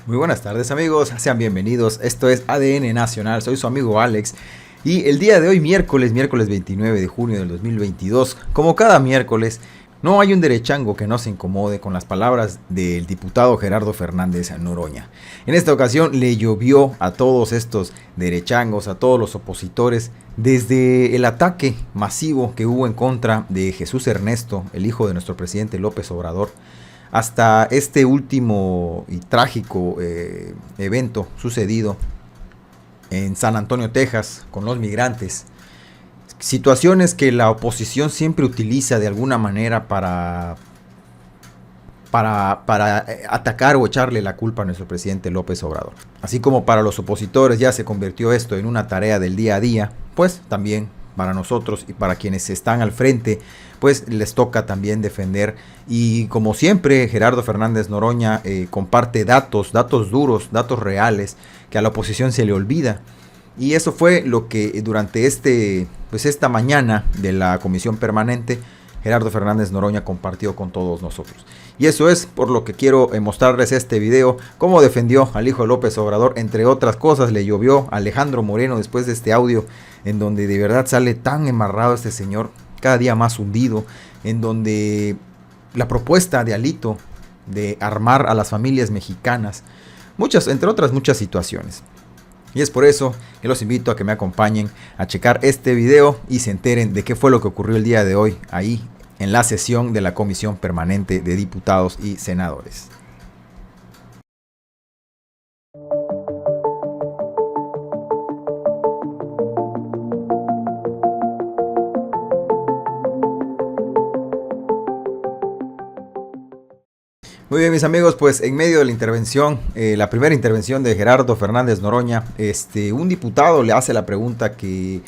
Muy buenas tardes amigos, sean bienvenidos, esto es ADN Nacional, soy su amigo Alex y el día de hoy miércoles 29 de junio del 2022, como cada miércoles, no hay un derechango que no se incomode con las palabras del diputado Gerardo Fernández Noroña. En esta ocasión le llovió a todos estos derechangos, a todos los opositores, desde el ataque masivo que hubo en contra de Jesús Ernesto, el hijo de nuestro presidente López Obrador, hasta este último y trágico evento sucedido en San Antonio, Texas, con los migrantes. Situaciones que la oposición siempre utiliza de alguna manera para atacar o echarle la culpa a nuestro presidente López Obrador. Así como para los opositores ya se convirtió esto en una tarea del día a día, pues también para nosotros y para quienes están al frente, pues les toca también defender. Y como siempre, Gerardo Fernández Noroña comparte datos duros, datos reales, que a la oposición se le olvida. Y eso fue lo que durante esta mañana de la comisión permanente, Gerardo Fernández Noroña compartió con todos nosotros. Y eso es por lo que quiero mostrarles este video, cómo defendió al hijo de López Obrador, entre otras cosas. Le llovió a Alejandro Moreno después de este audio, en donde de verdad sale tan embarrado este señor, cada día más hundido, en donde la propuesta de Alito de armar a las familias mexicanas, entre otras muchas situaciones. Y es por eso que los invito a que me acompañen a checar este video y se enteren de qué fue lo que ocurrió el día de hoy ahí en la sesión de la Comisión Permanente de Diputados y Senadores. Muy bien, mis amigos, pues en medio de la intervención, la primera intervención de Gerardo Fernández Noroña, un diputado le hace la pregunta que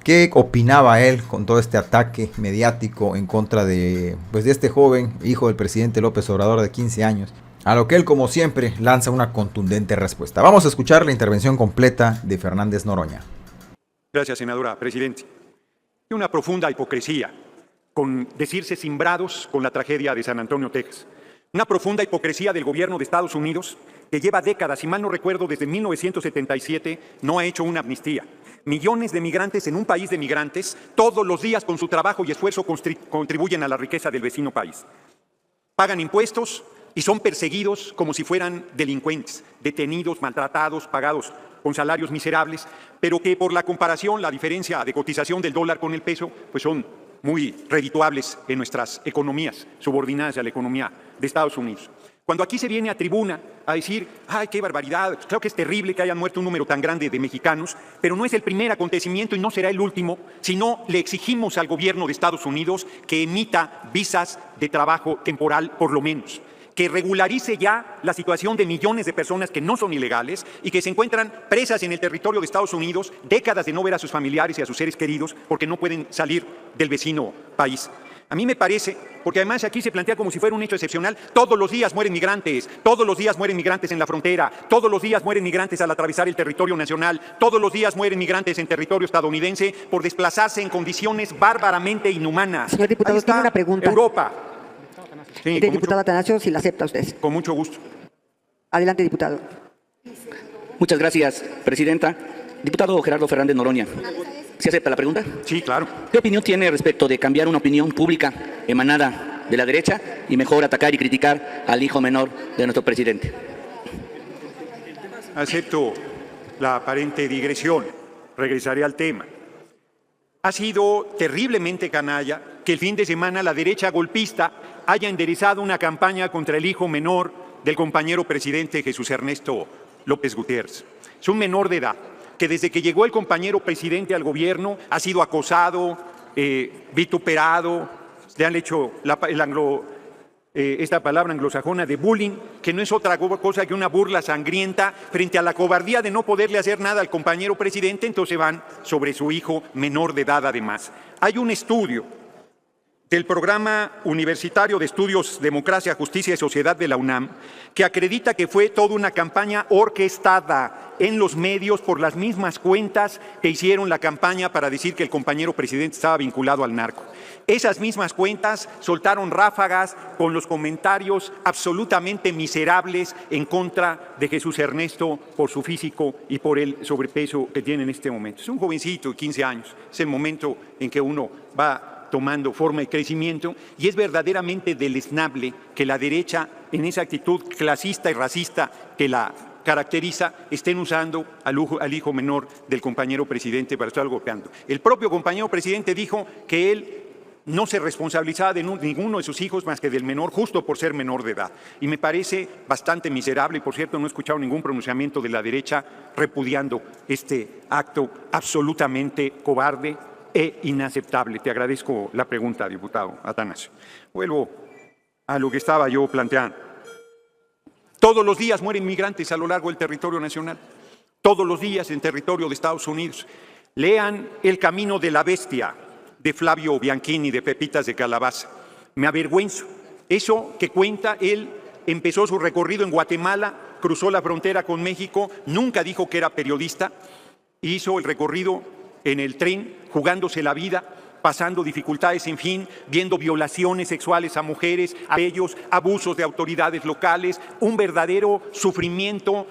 qué opinaba él con todo este ataque mediático en contra de este joven hijo del presidente López Obrador de 15 años, a lo que él, como siempre, lanza una contundente respuesta. Vamos a escuchar la intervención completa de Fernández Noroña. Gracias, senadora presidente. Hay una profunda hipocresía con decirse cimbrados con la tragedia de San Antonio, Texas. Una profunda hipocresía del gobierno de Estados Unidos, que lleva décadas, si mal no recuerdo, desde 1977, no ha hecho una amnistía. Millones de migrantes en un país de migrantes, todos los días con su trabajo y esfuerzo contribuyen a la riqueza del vecino país. Pagan impuestos y son perseguidos como si fueran delincuentes, detenidos, maltratados, pagados con salarios miserables, pero que por la comparación, la diferencia de cotización del dólar con el peso, pues son muy redituables en nuestras economías, subordinadas a la economía de Estados Unidos. Cuando aquí se viene a tribuna a decir, ¡ay, qué barbaridad! Creo que es terrible que hayan muerto un número tan grande de mexicanos, pero no es el primer acontecimiento y no será el último, sino le exigimos al gobierno de Estados Unidos que emita visas de trabajo temporal por lo menos, que regularice ya la situación de millones de personas que no son ilegales y que se encuentran presas en el territorio de Estados Unidos, décadas de no ver a sus familiares y a sus seres queridos porque no pueden salir del vecino país. A mí me parece, porque además aquí se plantea como si fuera un hecho excepcional, todos los días mueren migrantes, todos los días mueren migrantes en la frontera, todos los días mueren migrantes al atravesar el territorio nacional, todos los días mueren migrantes en territorio estadounidense por desplazarse en condiciones bárbaramente inhumanas. Señor diputado, tiene una pregunta. Europa. Sí, de diputado Atanasio, si la acepta usted. Con mucho gusto. Adelante, diputado. Muchas gracias, presidenta. Diputado Gerardo Fernández Noroña, ¿sí acepta la pregunta? Sí, claro. ¿Qué opinión tiene respecto de cambiar una opinión pública emanada de la derecha y mejor atacar y criticar al hijo menor de nuestro presidente? Acepto la aparente digresión. Regresaré al tema. Ha sido terriblemente canalla que el fin de semana la derecha golpista haya enderezado una campaña contra el hijo menor del compañero presidente Jesús Ernesto López Gutiérrez. Es un menor de edad que desde que llegó el compañero presidente al gobierno ha sido acosado, vituperado, le han hecho esta palabra anglosajona de bullying, que no es otra cosa que una burla sangrienta frente a la cobardía de no poderle hacer nada al compañero presidente, entonces van sobre su hijo menor de edad además. Hay un estudio del Programa Universitario de Estudios Democracia, Justicia y Sociedad de la UNAM, que acredita que fue toda una campaña orquestada en los medios por las mismas cuentas que hicieron la campaña para decir que el compañero presidente estaba vinculado al narco. Esas mismas cuentas soltaron ráfagas con los comentarios absolutamente miserables en contra de Jesús Ernesto por su físico y por el sobrepeso que tiene en este momento. Es un jovencito de 15 años, es el momento en que uno va tomando forma y crecimiento, y es verdaderamente deleznable que la derecha, en esa actitud clasista y racista que la caracteriza, estén usando al hijo menor del compañero presidente para estar golpeando. El propio compañero presidente dijo que él no se responsabilizaba de ninguno de sus hijos más que del menor, justo por ser menor de edad. Y me parece bastante miserable, y por cierto no he escuchado ningún pronunciamiento de la derecha repudiando este acto absolutamente cobarde e inaceptable. Te agradezco la pregunta, diputado Atanasio. Vuelvo a lo que estaba yo planteando. Todos los días mueren migrantes a lo largo del territorio nacional. Todos los días en territorio de Estados Unidos. Lean El camino de la bestia de Flavio Bianchini, de Pepitas de Calabaza. Me avergüenzo. Eso que cuenta, él empezó su recorrido en Guatemala, cruzó la frontera con México, nunca dijo que era periodista, hizo el recorrido en el tren, jugándose la vida, pasando dificultades sin fin, viendo violaciones sexuales a mujeres, a ellos, abusos de autoridades locales, un verdadero sufrimiento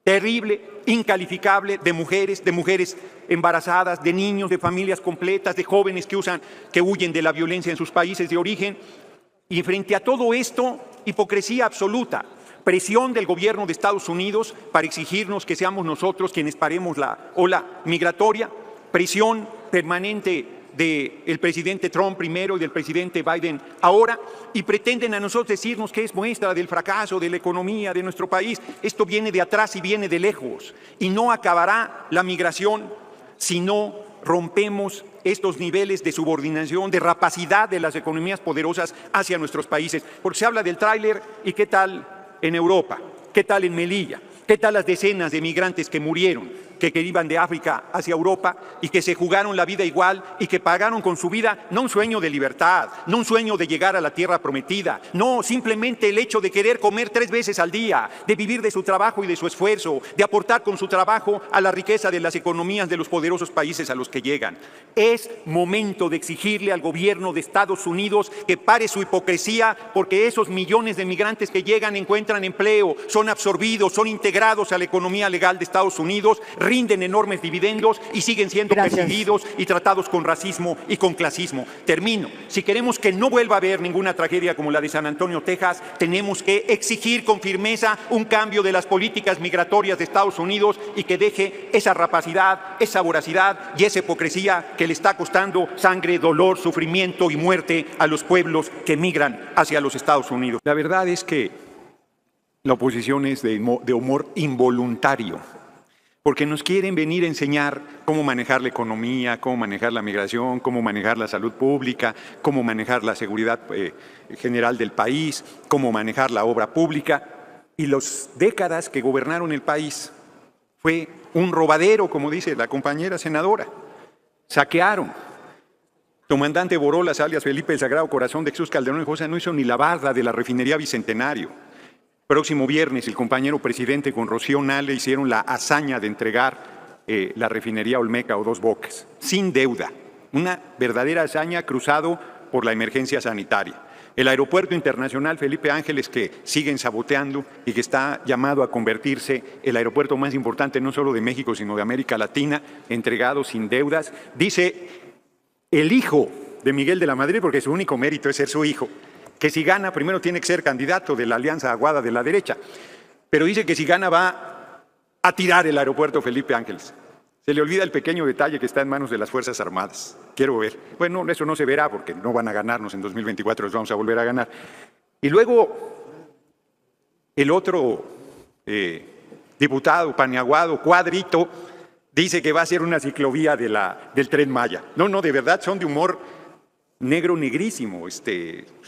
terrible, incalificable de mujeres embarazadas, de niños, de familias completas, de jóvenes que huyen de la violencia en sus países de origen. Y frente a todo esto, hipocresía absoluta. Presión del gobierno de Estados Unidos para exigirnos que seamos nosotros quienes paremos la ola migratoria, presión permanente del presidente Trump primero y del presidente Biden ahora, y pretenden a nosotros decirnos que es muestra del fracaso de la economía de nuestro país. Esto viene de atrás y viene de lejos, y no acabará la migración si no rompemos estos niveles de subordinación, de rapacidad de las economías poderosas hacia nuestros países. Porque se habla del tráiler, ¿y qué tal en Europa? ¿Qué tal en Melilla? ¿Qué tal las decenas de migrantes que murieron, que iban de África hacia Europa y que se jugaron la vida igual y que pagaron con su vida no un sueño de libertad, no un sueño de llegar a la tierra prometida, no, simplemente el hecho de querer comer 3 veces al día, de vivir de su trabajo y de su esfuerzo, de aportar con su trabajo a la riqueza de las economías de los poderosos países a los que llegan? Es momento de exigirle al gobierno de Estados Unidos que pare su hipocresía, porque esos millones de migrantes que llegan encuentran empleo, son absorbidos, son integrados a la economía legal de Estados Unidos, rinden enormes dividendos y siguen siendo perseguidos y tratados con racismo y con clasismo. Termino. Si queremos que no vuelva a haber ninguna tragedia como la de San Antonio, Texas, tenemos que exigir con firmeza un cambio de las políticas migratorias de Estados Unidos y que deje esa rapacidad, esa voracidad y esa hipocresía que le está costando sangre, dolor, sufrimiento y muerte a los pueblos que migran hacia los Estados Unidos. La verdad es que la oposición es de humor involuntario, porque nos quieren venir a enseñar cómo manejar la economía, cómo manejar la migración, cómo manejar la salud pública, cómo manejar la seguridad general del país, cómo manejar la obra pública. Y las décadas que gobernaron el país fue un robadero, como dice la compañera senadora. Saquearon. Comandante Borolas, alias Felipe el Sagrado Corazón de Jesús Calderón Hinojosa, no hizo ni la barda de la refinería Bicentenario. Próximo viernes, el compañero presidente con Rocío Nale hicieron la hazaña de entregar la refinería Olmeca o Dos Bocas, sin deuda. Una verdadera hazaña cruzado por la emergencia sanitaria. El aeropuerto internacional Felipe Ángeles, que siguen saboteando y que está llamado a convertirse el aeropuerto más importante no solo de México, sino de América Latina, entregado sin deudas. Dice el hijo de Miguel de la Madrid, porque su único mérito es ser su hijo, que si gana, primero tiene que ser candidato de la Alianza Aguada de la derecha, pero dice que si gana va a tirar el aeropuerto Felipe Ángeles. Se le olvida el pequeño detalle que está en manos de las Fuerzas Armadas. Quiero ver. Bueno, eso no se verá porque no van a ganarnos en 2024, los vamos a volver a ganar. Y luego, el otro diputado paniaguado, Cuadrito, dice que va a ser una ciclovía del Tren Maya. No, de verdad son de humor negro negrísimo,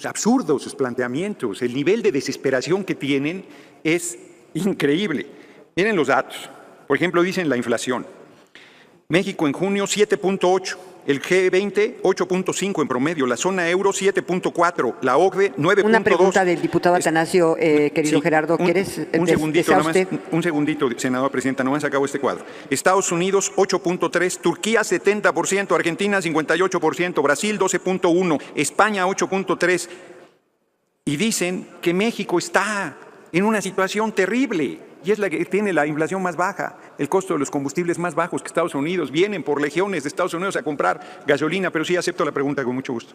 absurdos sus planteamientos. El nivel de desesperación que tienen es increíble. Miren los datos. Por ejemplo, dicen la inflación. México en junio 7.8, el G20 8.5 en promedio, la zona euro 7.4, la OCDE 9.2. Una pregunta del diputado Atanasio, querido Sí, Gerardo, ¿quieres? ¿Desea usted? Un segundito, senadora presidenta, nomás acabo este cuadro. Estados Unidos 8.3, Turquía 70%, Argentina 58%, Brasil 12.1, España 8.3. Y dicen que México está en una situación terrible y es la que tiene la inflación más baja, el costo de los combustibles más bajos que Estados Unidos. Vienen por legiones de Estados Unidos a comprar gasolina, pero sí acepto la pregunta con mucho gusto.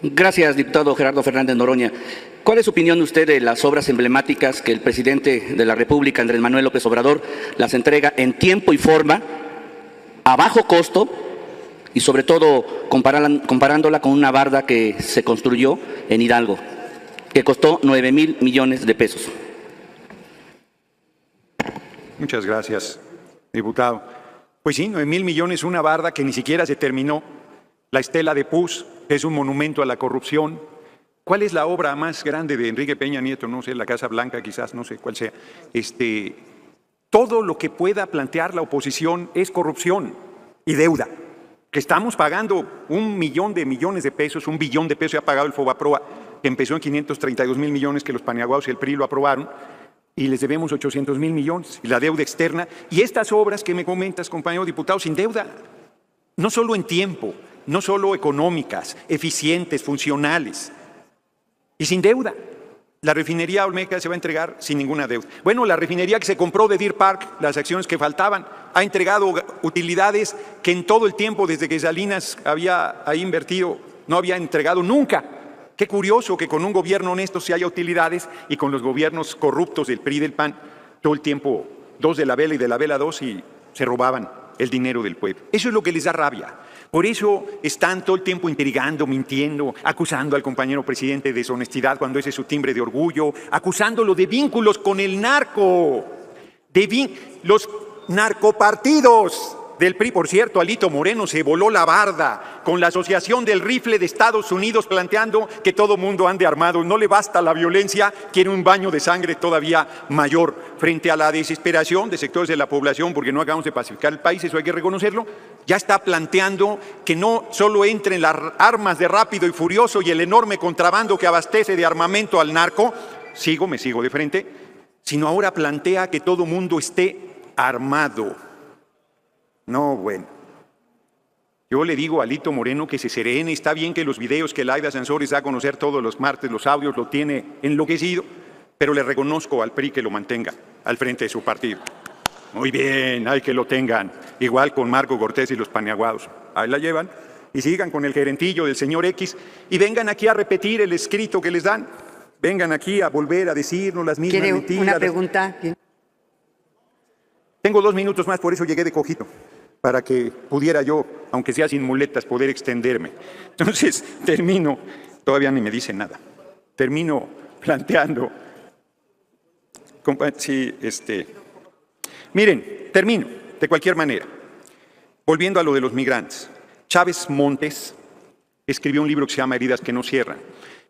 Gracias, diputado Gerardo Fernández Noroña. ¿Cuál es su opinión de usted de las obras emblemáticas que el presidente de la República, Andrés Manuel López Obrador, las entrega en tiempo y forma, a bajo costo y sobre todo comparándola con una barda que se construyó en Hidalgo, que costó 9,000 millones de pesos? Muchas gracias, diputado. Pues sí, 9,000 millones, una barda que ni siquiera se terminó. La estela de Puz, que es un monumento a la corrupción. ¿Cuál es la obra más grande de Enrique Peña Nieto? No sé, la Casa Blanca quizás, no sé cuál sea. Todo lo que pueda plantear la oposición es corrupción y deuda. Que estamos pagando 1 millón de millones de pesos, 1 billón de pesos, ya ha pagado el Fobaproa, que empezó en 532,000 millones, que los paniaguados y el PRI lo aprobaron, y les debemos 800,000 millones, y la deuda externa. Y estas obras que me comentas, compañero diputado, sin deuda, no solo en tiempo, no solo económicas, eficientes, funcionales, y sin deuda. La refinería Olmeca se va a entregar sin ninguna deuda. Bueno, la refinería que se compró de Deer Park, las acciones que faltaban, ha entregado utilidades que en todo el tiempo, desde que Salinas había ahí invertido, no había entregado nunca. Qué curioso que con un gobierno honesto se haya utilidades y con los gobiernos corruptos del PRI y del PAN, todo el tiempo, 2 de la vela y de la vela 2, y se robaban el dinero del pueblo. Eso es lo que les da rabia. Por eso están todo el tiempo intrigando, mintiendo, acusando al compañero presidente de deshonestidad cuando ese es su timbre de orgullo, acusándolo de vínculos con el narco, los narcopartidos del PRI. Por cierto, Alito Moreno se voló la barda con la Asociación del Rifle de Estados Unidos planteando que todo mundo ande armado. No le basta la violencia, quiere un baño de sangre todavía mayor. Frente a la desesperación de sectores de la población, porque no acabamos de pacificar el país, eso hay que reconocerlo, ya está planteando que no solo entren las armas de Rápido y Furioso y el enorme contrabando que abastece de armamento al narco, me sigo de frente, sino ahora plantea que todo mundo esté armado. No, bueno. Yo le digo a Alito Moreno que se serene. Está bien que los videos que Laida Sansores da a conocer todos los martes, los audios, lo tiene enloquecido, pero le reconozco al PRI que lo mantenga al frente de su partido. Muy bien, hay que lo tengan. Igual con Marco Cortés y los paniaguados. Ahí la llevan y sigan con el gerentillo del señor X y vengan aquí a repetir el escrito que les dan. Vengan aquí a volver a decirnos las mismas mentiras. ¿Quiere una pregunta? Tengo 2 minutos más, por eso llegué de cojito, para que pudiera yo, aunque sea sin muletas, poder extenderme. Entonces, termino, todavía ni me dicen nada, termino planteando, miren, termino de cualquier manera, volviendo a lo de los migrantes. Chávez Montes escribió un libro que se llama Heridas que no cierran.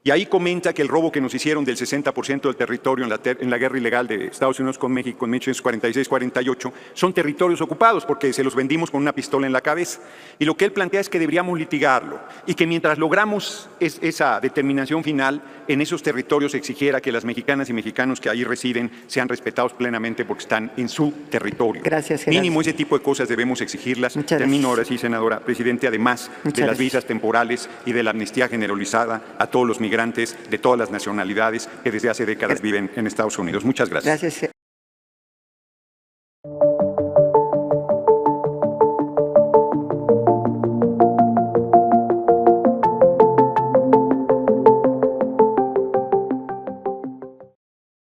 Y ahí comenta que el robo que nos hicieron del 60% del territorio en la guerra ilegal de Estados Unidos con México en 1946-48 son territorios ocupados porque se los vendimos con una pistola en la cabeza. Y lo que él plantea es que deberíamos litigarlo y que mientras logramos esa determinación final, en esos territorios exigiera que las mexicanas y mexicanos que ahí residen sean respetados plenamente porque están en su territorio. Gracias, Gerardo. Mínimo ese tipo de cosas debemos exigirlas. Muchas Termino gracias. ahora sí, senadora presidente, además de las visas temporales y de la amnistía generalizada a todos los migrantes de todas las nacionalidades que desde hace décadas viven en Estados Unidos. Muchas gracias. Gracias.